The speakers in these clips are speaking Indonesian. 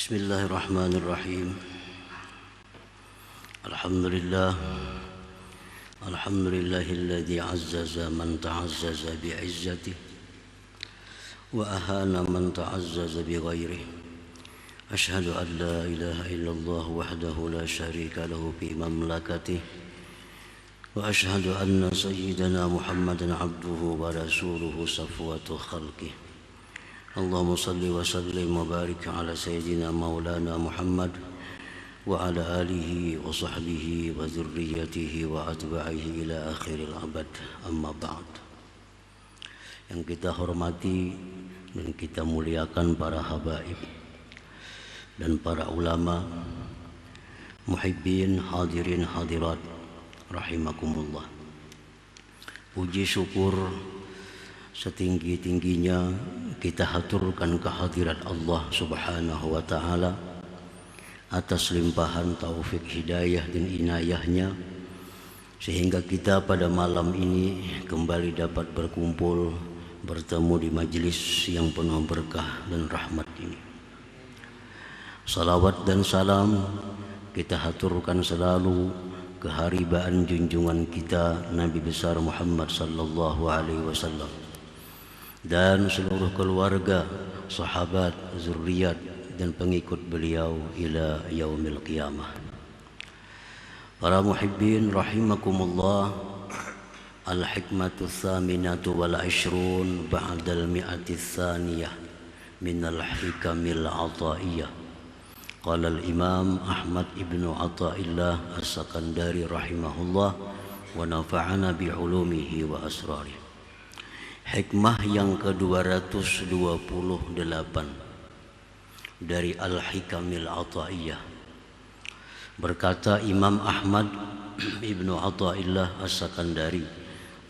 Bismillahirrahmanirrahim. Alhamdulillahilladzi azzaza man ta'azzaza bi'izzatihi wa ahana man ta'azzaza bighairihi. Ashhadu an la ilaha illallah wahdahu la syarika lahu fi mamlakatihi wa ashhadu anna sayyidana Muhammadan abduhu wa rasuluhu safwatu khalqihi. Allahumma salli wa sallim wa barik ala sayyidina maulana Muhammad wa ala alihi wa sahbihi wa dzurriyyatihi wa atba'ihi ila akhiril abad. Amma ba'd. Yang kita hormati dan kita muliakan para habaib dan para ulama, muhibbin, hadirin hadirat rahimakumullah. Puji syukur setinggi-tingginya kita haturkan kehadirat Allah Subhanahu wa ta'ala atas limpahan taufik hidayah dan inayahnya, sehingga kita pada malam ini kembali dapat berkumpul bertemu di majlis yang penuh berkah dan rahmat ini. Salawat dan salam kita haturkan selalu keharibaan junjungan kita Nabi besar Muhammad sallallahu alaihi wasallam dan seluruh keluarga, sahabat, zuriat dan pengikut beliau ila yaumil qiyamah. Para muhibbin rahimakumullah, al-hikmatu tsaminatu wal 'ishrun ba'dal mi'ati tsaniyah minal hikamil 'ataiyah. Qala al-imam Ahmad ibnu Athaillah as-Sakandari rahimahullah wa nafa'ana bi 'ulumihi wa asrarihi. Hikmah yang ke-228 dari Al-Hikamil Athaiyah. Berkata Imam Ahmad ibnu Athaillah as-Sakandari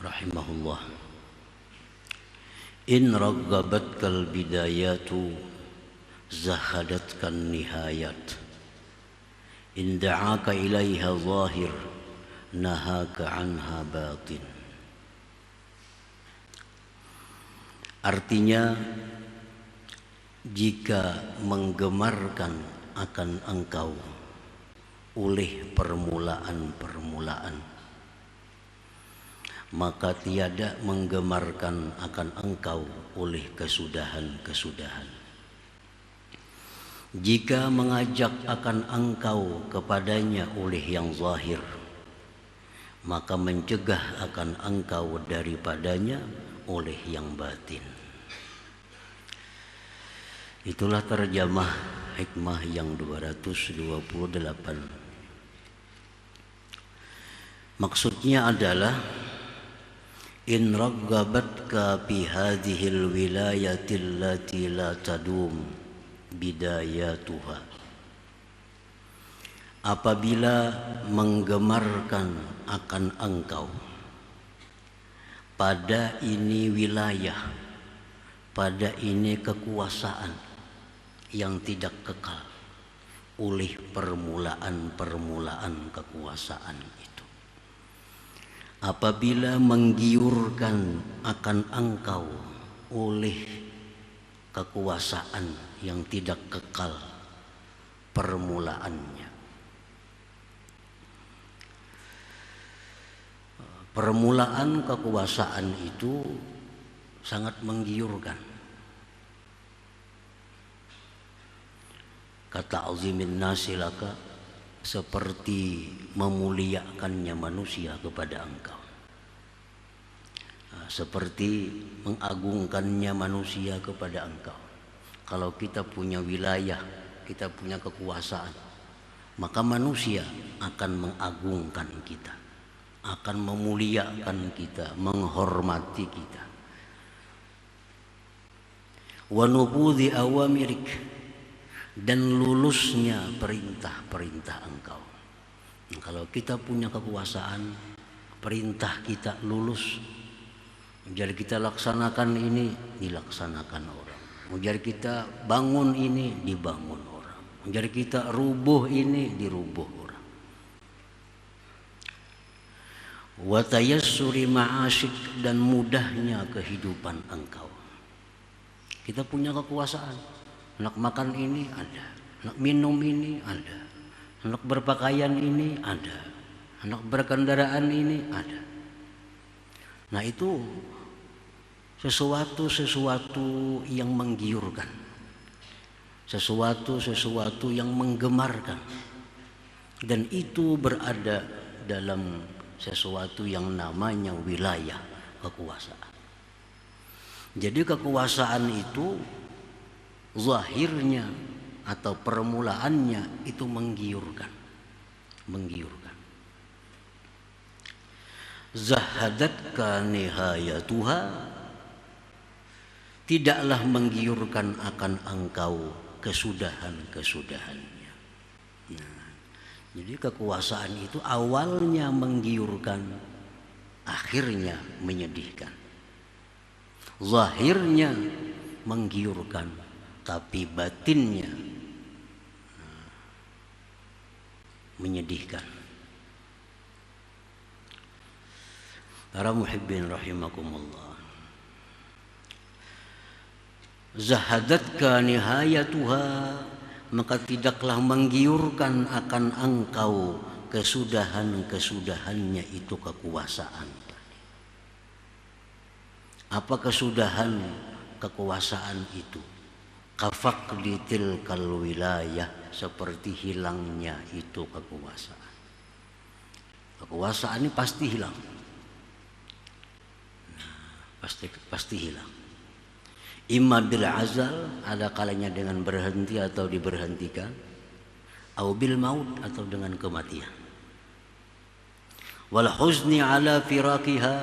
rahimahullah, in raggabatkal bidayatu zahadatkan nihayat, in da'aka ilaiha zahir nahaka anha batin. Artinya, jika menggemarkan akan engkau oleh permulaan-permulaan, maka tiada menggemarkan akan engkau oleh kesudahan-kesudahan. Jika mengajak akan engkau kepadanya oleh yang zahir, maka mencegah akan engkau daripadanya oleh yang batin. Itulah terjemah hikmah yang 228. Maksudnya adalah, in raggabatka bi hadhil wilayati allati la tadum bidayatuha. Apabila menggemarkan akan engkau pada ini wilayah, pada ini kekuasaan yang tidak kekal oleh permulaan-permulaan kekuasaan itu. Apabila menggiurkan akan engkau oleh kekuasaan yang tidak kekal permulaannya. Permulaan kekuasaan itu sangat menggiurkan. Kata azimin nasilaka, seperti memuliakannya manusia kepada engkau, seperti mengagungkannya manusia kepada engkau. Kalau kita punya wilayah, kita punya kekuasaan, maka manusia akan mengagungkan kita, akan memuliakan kita, menghormati kita. Wa nubudhi awamirik, dan lulusnya perintah-perintah engkau. Kalau kita punya kekuasaan, perintah kita lulus. Jadi kita laksanakan ini, dilaksanakan orang. Jadi kita bangun ini, dibangun orang. Jadi kita rubuh ini, dirubuh orang. Wa tayassuri ma'asyik, dan mudahnya kehidupan engkau. Kita punya kekuasaan. Nak makan ini ada, Anak minum ini ada. Anak berpakaian ini ada. Anak berkendaraan ini ada. Nah itu sesuatu yang menggiurkan. Sesuatu yang menggemarkan. Dan itu berada dalam sesuatu yang namanya wilayah kekuasaan. Jadi kekuasaan itu zahirnya atau permulaannya itu menggiurkan. Zahadatka nihayatuha, tidaklah menggiurkan akan engkau kesudahan-kesudahannya. Nah, jadi kekuasaan itu awalnya menggiurkan, akhirnya menyedihkan. Zahirnya menggiurkan, tapi batinnya menyedihkan. Para muhibbin rahimakumullah. Zahadatka nihayatuha, maka tidaklah menggiurkan akan engkau kesudahan-kesudahannya itu kekuasaan. Apa kesudahan kekuasaan itu? Kafaqdi tilkal wilayah, seperti hilangnya itu kekuasaan. Kekuasaan ini pasti hilang. Pasti hilang. Imma bil azal, ada kalanya dengan berhenti atau diberhentikan, au bil maut, atau dengan kematian. Wal huzni ala firaqiha,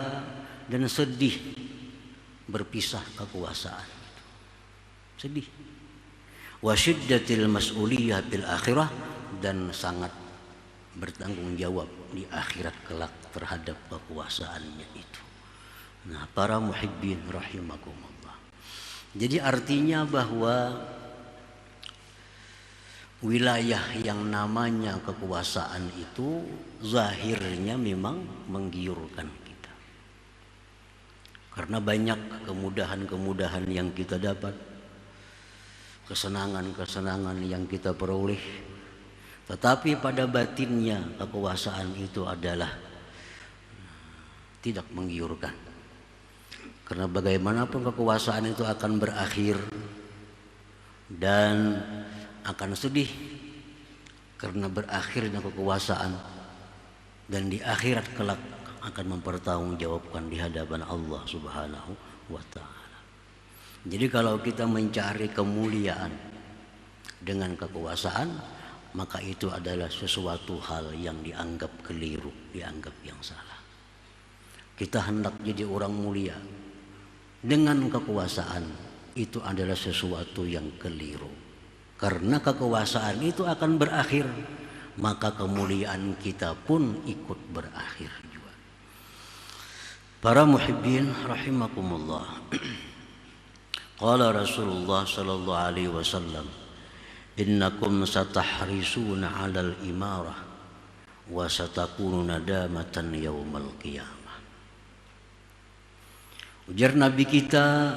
dan sedih berpisah kekuasaan. Sedih. Wa syiddatil mas'uliyah bil akhirah, dan sangat bertanggung jawab di akhirat kelak terhadap kekuasaannya itu. Nah, para muhibbin rahimakumullah. Jadi artinya bahwa wilayah yang namanya kekuasaan itu zahirnya memang menggiurkan kita. Karena banyak kemudahan-kemudahan yang kita dapat, kesenangan-kesenangan yang kita peroleh. Tetapi pada batinnya kekuasaan itu adalah tidak menggiurkan. Karena bagaimanapun kekuasaan itu akan berakhir dan akan sedih karena berakhirnya kekuasaan, dan di akhirat kelak akan mempertanggungjawabkan di hadapan Allah Subhanahu wa ta'ala. Jadi kalau kita mencari kemuliaan dengan kekuasaan, maka itu adalah sesuatu hal yang dianggap keliru, dianggap yang salah. Kita hendak jadi orang mulia dengan kekuasaan, itu adalah sesuatu yang keliru. Karena kekuasaan itu akan berakhir, maka kemuliaan kita pun ikut berakhir juga. Para muhibbin rahimakumullah. Qala Rasulullah sallallahu alaihi wasallam, innakum satahrisuna 'alal imarah wa satakunu nadamatan yaumal qiyamah. Ujar Nabi kita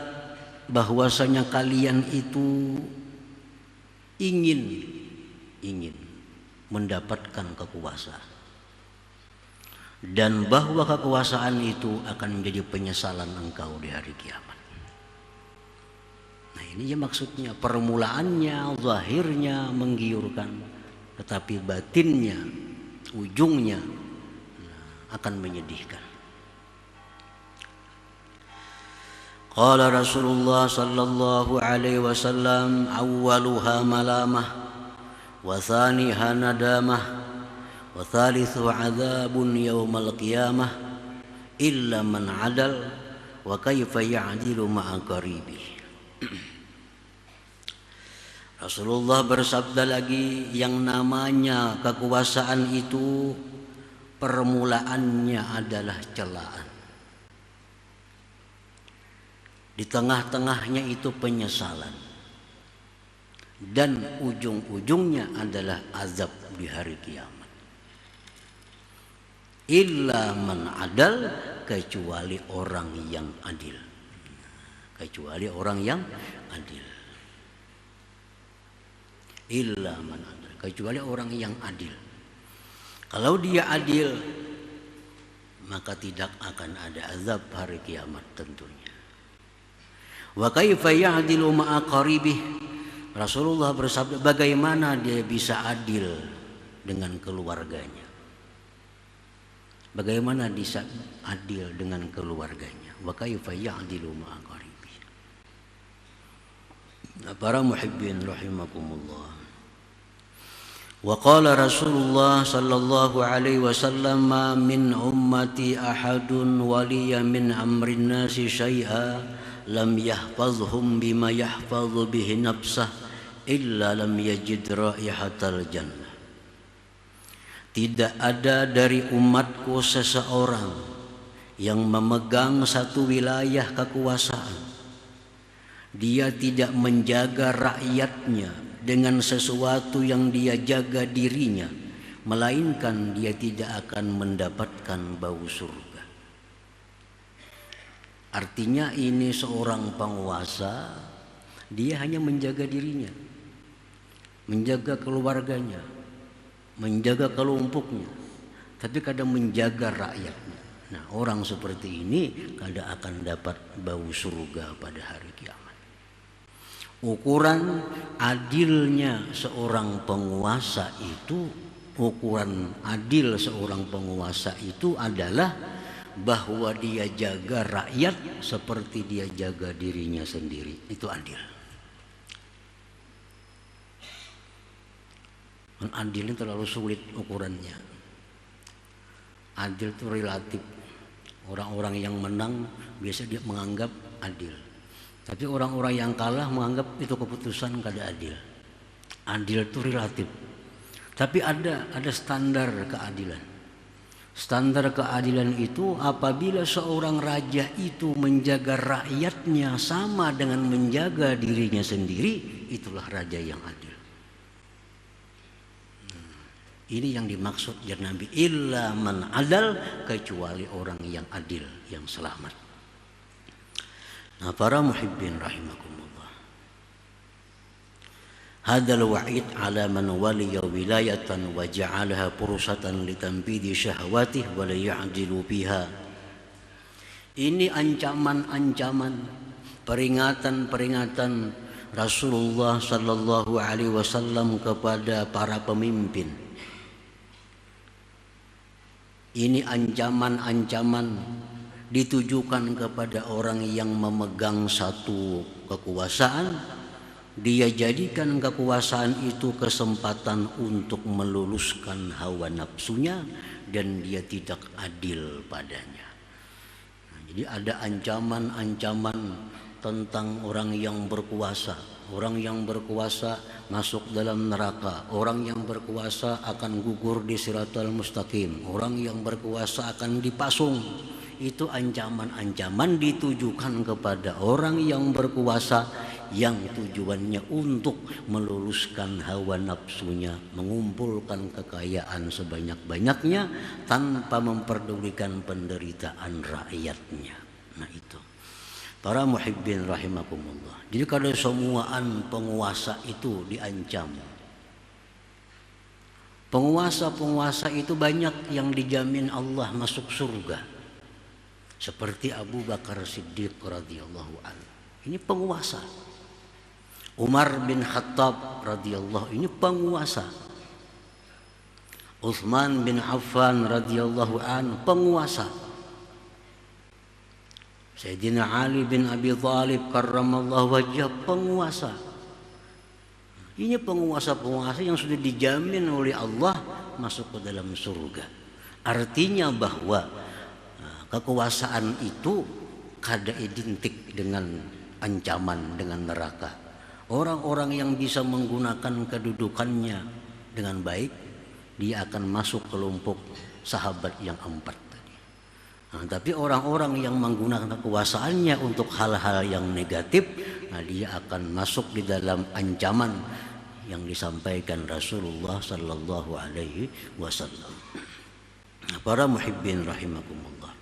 bahwasanya kalian itu ingin mendapatkan kekuasaan, dan bahwa kekuasaan itu akan menjadi penyesalan engkau di hari kiamat. Nah ini ya maksudnya, permulaannya zahirnya menggiurkan, tetapi batinnya, ujungnya akan menyedihkan. Qala Rasulullah sallallahu alaihi wasallam, awwaluha malamah wa thaniha nadamah wa thalithu adzabun yaumal qiyamah illa man adal wa kaifa ya'dilu ma'a qaribi. Rasulullah bersabda lagi, yang namanya kekuasaan itu permulaannya adalah celaan. Di tengah-tengahnya itu penyesalan, dan ujung-ujungnya adalah azab di hari kiamat. Illa man adal, kecuali orang yang adil. Kecuali orang yang adil. illa man adal, kecuali orang yang adil. Kalau dia adil, maka tidak akan ada azab hari kiamat tentunya. Wa kaifa ya'dilu ma'a qaribih? Rasulullah bersabda, bagaimana dia bisa adil dengan keluarganya? Bagaimana bisa adil dengan keluarganya? Wa kaifa ya'dilu ma'a qaribih? Para muhibbin rahimakumullah. Wa qala Rasulullah sallallahu alaihi wasallam, ma min ummati ahadun waliya min amrin nasi syai'a lam yahfazhum bima yahfazu bihi nafsah illa lam yajid raihatal jannah. Tidak ada dari umatku seseorang yang memegang satu wilayah kekuasaan, dia tidak menjaga rakyatnya dengan sesuatu yang dia jaga dirinya, melainkan dia tidak akan mendapatkan bau surga. Artinya ini seorang penguasa, dia hanya menjaga dirinya, menjaga keluarganya, menjaga kelompoknya, tapi kadang menjaga rakyatnya. Nah, orang seperti ini kadang akan dapat bau surga pada hari kiamat. Ukuran adilnya seorang penguasa itu, ukuran adil seorang penguasa itu adalah bahwa dia jaga rakyat seperti dia jaga dirinya sendiri. Itu adil. Adil ini terlalu sulit ukurannya. Adil itu relatif. Orang-orang yang menang biasa dia menganggap adil. Tapi orang-orang yang kalah menganggap itu keputusan kada adil. Adil itu relatif. Tapi ada standar keadilan. Standar keadilan itu apabila seorang raja itu menjaga rakyatnya sama dengan menjaga dirinya sendiri, itulah raja yang adil. Ini yang dimaksud ya Nabi, illa man adal, kecuali orang yang adil, yang selamat. Nah, para muhibbin rahimakumullah, hadal wa'id ala man waliya wilayatan wa ja'alaha fursatan litanfidhi syahwatih wa la ya'dilu biha. Ini ancaman-ancaman, peringatan-peringatan Rasulullah sallallahu alaihi wasallam kepada para pemimpin. Ini ancaman-ancaman ditujukan kepada orang yang memegang satu kekuasaan, dia jadikan kekuasaan itu kesempatan untuk meluluskan hawa nafsunya dan dia tidak adil padanya. Nah, jadi ada ancaman-ancaman tentang orang yang berkuasa. Orang yang berkuasa masuk dalam neraka. Orang yang berkuasa akan gugur di Siratal Mustaqim. Orang yang berkuasa akan dipasung. Itu ancaman-ancaman ditujukan kepada orang yang berkuasa yang tujuannya untuk meluluskan hawa nafsunya, mengumpulkan kekayaan sebanyak-banyaknya tanpa memperdulikan penderitaan rakyatnya. Nah itu. Para muhibbin rahimakumullah. Jadi kalau semuaan penguasa itu diancam. Penguasa-penguasa itu banyak yang dijamin Allah masuk surga. Seperti Abu Bakar Siddiq radhiyallahu anhu. Ini penguasa. Umar bin Khattab radhiyallahu, ini penguasa. Utsman bin Affan radhiyallahu anhu, penguasa. Sayyidina Ali bin Abi Thalib karramallahu wajhah, penguasa. Ini penguasa-penguasa yang sudah dijamin oleh Allah masuk ke dalam surga. Artinya bahwa kekuasaan itu kada identik dengan ancaman, dengan neraka. Orang-orang yang bisa menggunakan kedudukannya dengan baik, dia akan masuk kelompok sahabat yang 4 tadi. Nah, tapi orang-orang yang menggunakan kekuasaannya untuk hal-hal yang negatif, nah, dia akan masuk di dalam ancaman yang disampaikan Rasulullah sallallahu alaihi wasallam. Nah, para muhibbin rahimakumullah.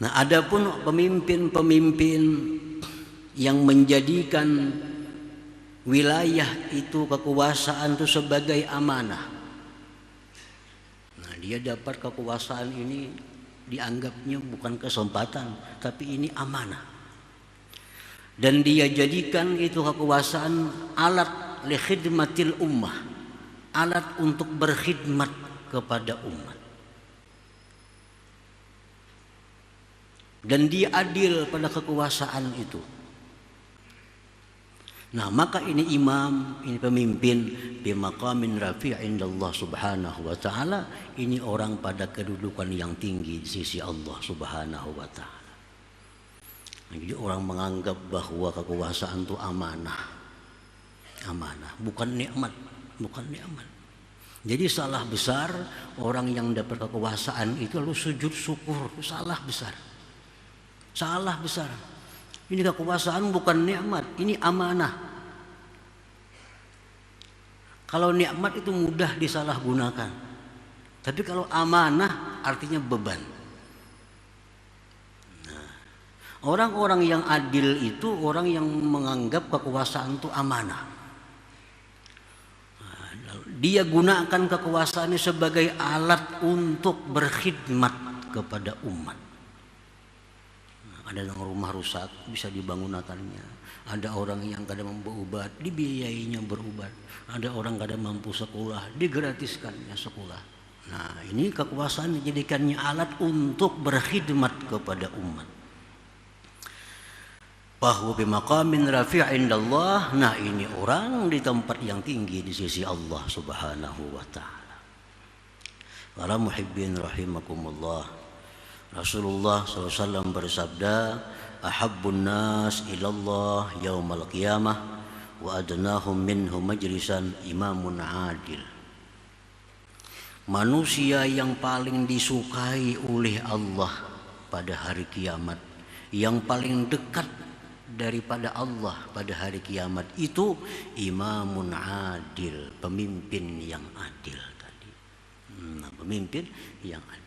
Nah, adapun pemimpin-pemimpin yang menjadikan wilayah itu, kekuasaan itu sebagai amanah. Nah, dia dapat kekuasaan ini dianggapnya bukan kesempatan, tapi ini amanah. Dan dia jadikan itu kekuasaan alat li khidmatil ummah, alat untuk berkhidmat kepada umat. Dan dia adil pada kekuasaan itu. Nah, maka ini imam, ini pemimpin bimaqamin rafi' indallah subhanahu wa ta'ala. Ini orang pada kedudukan yang tinggi di sisi Allah subhanahu wa ta'ala. Jadi orang menganggap bahwa kekuasaan itu amanah. Amanah, bukan nikmat, bukan nikmat. Jadi salah besar orang yang dapat kekuasaan itu lalu sujud syukur. Salah besar. Salah besar. Ini kekuasaan bukan nikmat, ini amanah. Kalau nikmat itu mudah disalahgunakan. Tapi kalau amanah artinya beban. Nah, orang-orang yang adil itu orang yang menganggap kekuasaan itu amanah. Nah, dia gunakan kekuasaannya sebagai alat untuk berkhidmat kepada umat. Ada yang rumah rusak bisa dibangunakannya. Ada orang yang kadang mampu obat, dibiayainya berobat. Ada orang kadang mampu sekolah, digratiskannya sekolah. Nah, ini kekuasaan dijadikannya alat untuk berkhidmat kepada umat. Bahwa bimaqamin rafi' indallah. Nah, ini orang di tempat yang tinggi di sisi Allah subhanahu wa ta'ala. Para muhibbin rahimakumullah. Rasulullah SAW bersabda, ahabbun nas ilallah yaumal qiyamah wa adnahum minhu majlisan imamun adil. Manusia yang paling disukai oleh Allah pada hari kiamat, yang paling dekat daripada Allah pada hari kiamat itu imamun adil, pemimpin yang adil tadi. Pemimpin yang adil.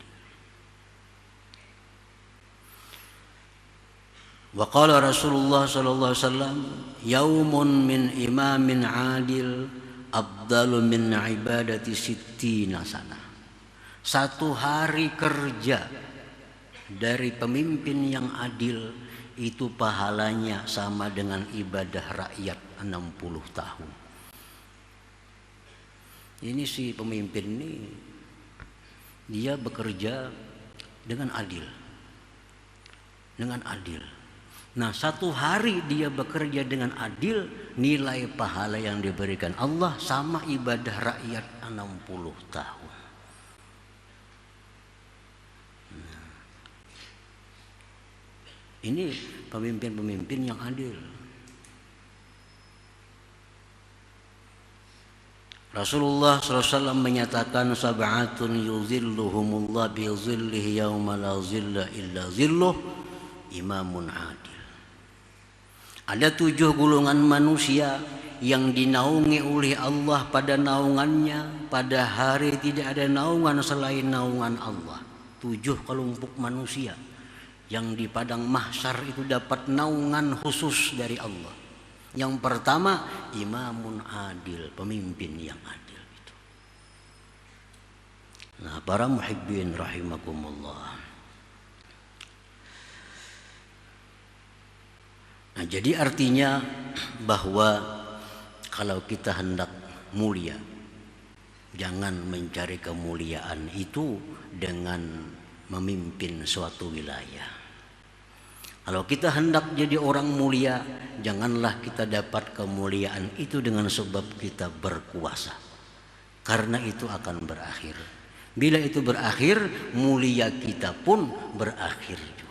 Wa qala Rasulullah sallallahu alaihi wasallam, yaumun min imamin adil afdalu min ibadati sittina sana. Satu hari kerja dari pemimpin yang adil itu pahalanya sama dengan ibadah rakyat 60 tahun. Ini si pemimpin ini dia bekerja dengan adil. Dengan adil. Nah, satu hari dia bekerja dengan adil, nilai pahala yang diberikan Allah sama ibadah rakyat 60 tahun. Nah, ini pemimpin-pemimpin yang adil. Rasulullah SAW menyatakan sab'atun yuzilluhumullah bi zillihi yauma la zilla illa zilluh, imamun adil. Ada 7 golongan manusia yang dinaungi oleh Allah pada naungannya, pada hari tidak ada naungan selain naungan Allah. 7 kelompok manusia yang di padang mahsyar itu dapat naungan khusus dari Allah. Yang pertama, imamun adil, pemimpin yang adil itu. Nah, para muhibbin rahimakumullah. Nah, jadi artinya bahwa kalau kita hendak mulia, jangan mencari kemuliaan itu dengan memimpin suatu wilayah. Kalau kita hendak jadi orang mulia, janganlah kita dapat kemuliaan itu dengan sebab kita berkuasa. Karena itu akan berakhir. Bila itu berakhir, mulia kita pun berakhir juga.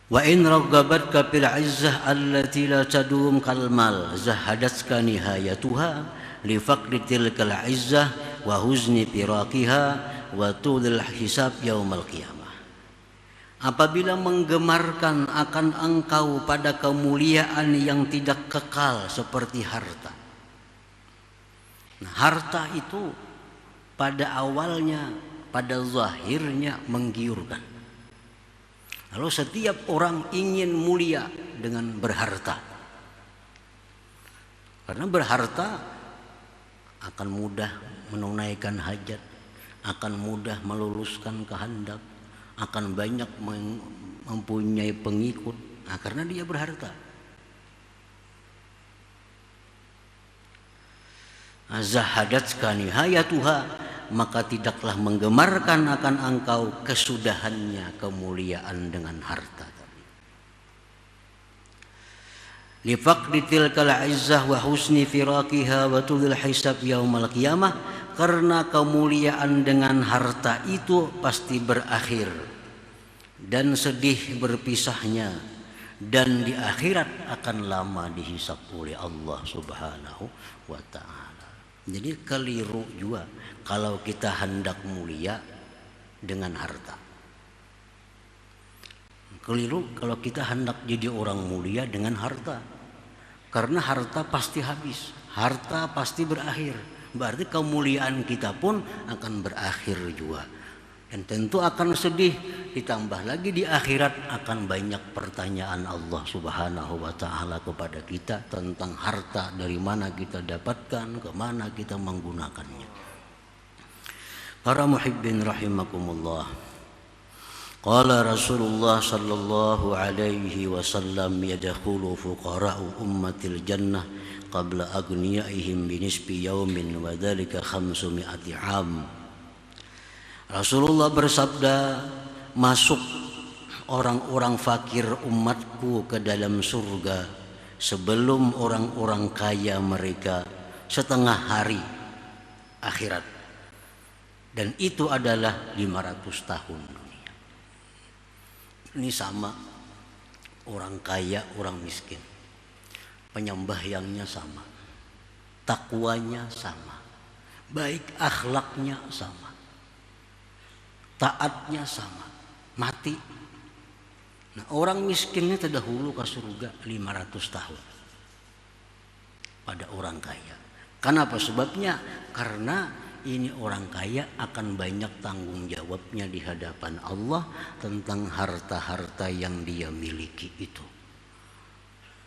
Wa in raggabatka fil izzah allati la tadum kal mal zahadatka nihayatuha li faqri tilkal izzah wa huzni firaqiha wa tulil hisab yaumal qiyamah. Apabila menggemarkan akan engkau pada kemuliaan yang tidak kekal seperti harta. Nah, harta itu pada awalnya, pada zahirnya menggiurkan. Lalu setiap orang ingin mulia dengan berharta. Karena berharta akan mudah menunaikan hajat, akan mudah meluluskan kehendak, akan banyak mempunyai pengikut. Nah, karena dia berharta. Zahadatka nihayatuha, maka tidaklah menggemarkan akan engkau kesudahannya kemuliaan dengan harta. Lifaqdi tilkal izzah wa husni firaqiha wa tulil hisab yaumal qiyamah, karena kemuliaan dengan harta itu pasti berakhir dan sedih berpisahnya, dan di akhirat akan lama dihisab oleh Allah Subhanahu wa ta'ala. Jadi keliru juga kalau kita hendak mulia dengan harta. Keliru kalau kita hendak jadi orang mulia dengan harta. Karena harta pasti habis, harta pasti berakhir. Berarti kemuliaan kita pun akan berakhir juga. Dan tentu akan sedih, ditambah lagi di akhirat akan banyak pertanyaan Allah Subhanahu wa ta'ala kepada kita tentang harta, dari mana kita dapatkan, kemana kita menggunakannya. Para muhibbin rahimakumullah, qala Rasulullah sallallahu alaihi wasallam, yadkhulu fuqara'u ummatil jannah qabla agniyaihim binisbi yaumin wa dhalika 500 'am. Rasulullah bersabda, masuk orang-orang fakir umatku ke dalam surga sebelum orang-orang kaya mereka setengah hari akhirat. Dan itu adalah 500 tahun dunia. Ini sama, orang kaya, orang miskin, penyembahyangnya sama, takwanya sama, baik akhlaknya sama, taatnya sama, mati. Nah, orang miskinnya terdahulu ke surga 500 tahun pada orang kaya. Kenapa sebabnya? Karena ini orang kaya akan banyak tanggung jawabnya di hadapan Allah tentang harta-harta yang dia miliki itu.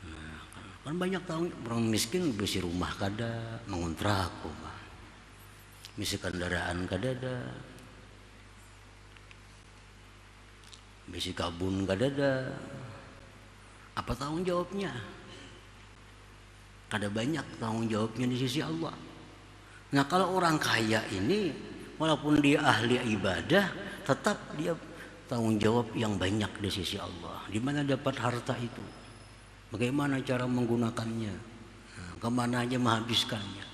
Nah, kan banyak tahu orang miskin besi rumah kada, mengontrak rumah, misi kendaraan kadada, besi kabun kadada. Apa tanggung jawabnya? Kada banyak tanggung jawabnya di sisi Allah. Nah, kalau orang kaya ini walaupun dia ahli ibadah, tetap dia tanggung jawab yang banyak di sisi Allah. Di mana dapat harta itu? Bagaimana cara menggunakannya? Nah, kemana aja menghabiskannya?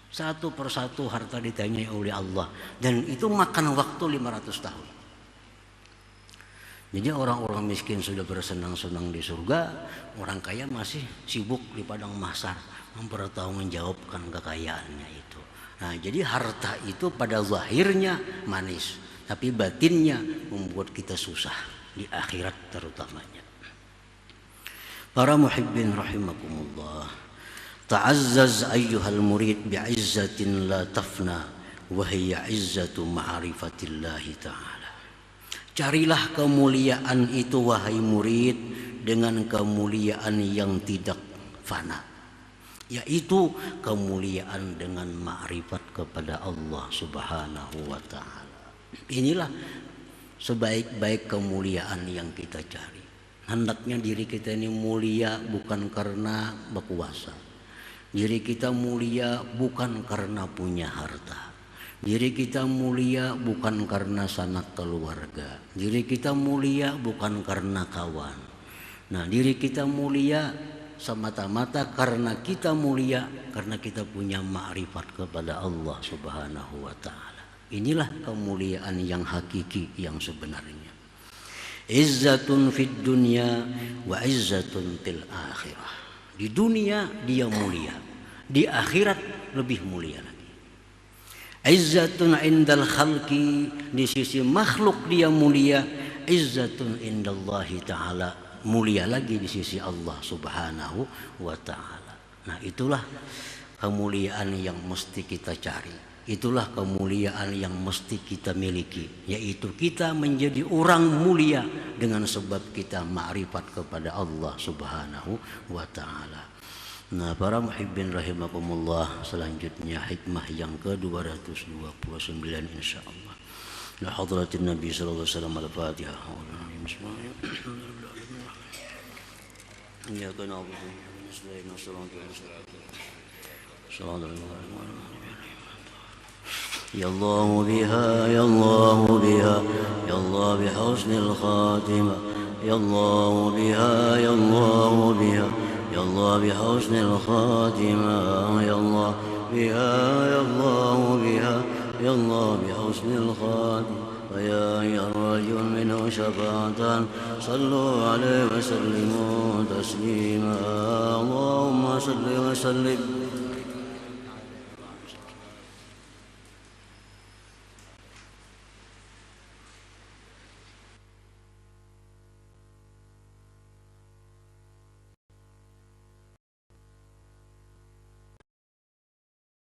Satu persatu harta ditanyai oleh Allah, dan itu makan waktu 500 tahun. Jadi orang-orang miskin sudah bersenang-senang di surga, orang kaya masih sibuk di padang mahsyar mempertanggungjawabkan kekayaannya itu. Nah, jadi harta itu pada zahirnya manis, tapi batinnya membuat kita susah di akhirat terutamanya. Para muhibbin rahimakumullah, ta'azzaz ayyuhal murid bi'izzatin la tafna wa hiya izzatu ma'rifatillahi ta'ala. Carilah kemuliaan itu wahai murid dengan kemuliaan yang tidak fana, yaitu kemuliaan dengan ma'rifat kepada Allah Subhanahu wa ta'ala. Inilah sebaik-baik kemuliaan yang kita cari. Hendaknya diri kita ini mulia bukan karena berkuasa. Diri kita mulia bukan karena punya harta. Diri kita mulia bukan karena sanak keluarga. Diri kita mulia bukan karena kawan. Nah, diri kita mulia semata-mata karena kita mulia, karena kita punya ma'rifat kepada Allah Subhanahu wa ta'ala. Inilah kemuliaan yang hakiki, yang sebenarnya. Izzatun fid dunya wa izzatun til akhirah. Di dunia dia mulia, di akhirat lebih mulia lagi. Izzatun indal khalqi, di sisi makhluk dia mulia. Izzatun indallahi ta'ala, mulia lagi di sisi Allah Subhanahu wa ta'ala. Nah, itulah kemuliaan yang mesti kita cari. Itulah kemuliaan yang mesti kita miliki, yaitu kita menjadi orang mulia dengan sebab kita ma'rifat kepada Allah Subhanahu wa ta'ala. Nah, para muhibbin rahimakumullah, selanjutnya hikmah yang ke-229 insyaallah. La hadratin Nabi sallallahu alaihi wasallam al-Fatihah. Ya kana Abu Muslim يا الله بها يا الله بها يا الله بحسن الخاتمة يا الله بها يا الله بها يا الله بحسن الخاتمة يا الله بها يا الله بها يا الله بحسن الخاتمة ويا الرجل منه شفاعة صلوا عليه وسلموا تسليما اللهم صل وسلم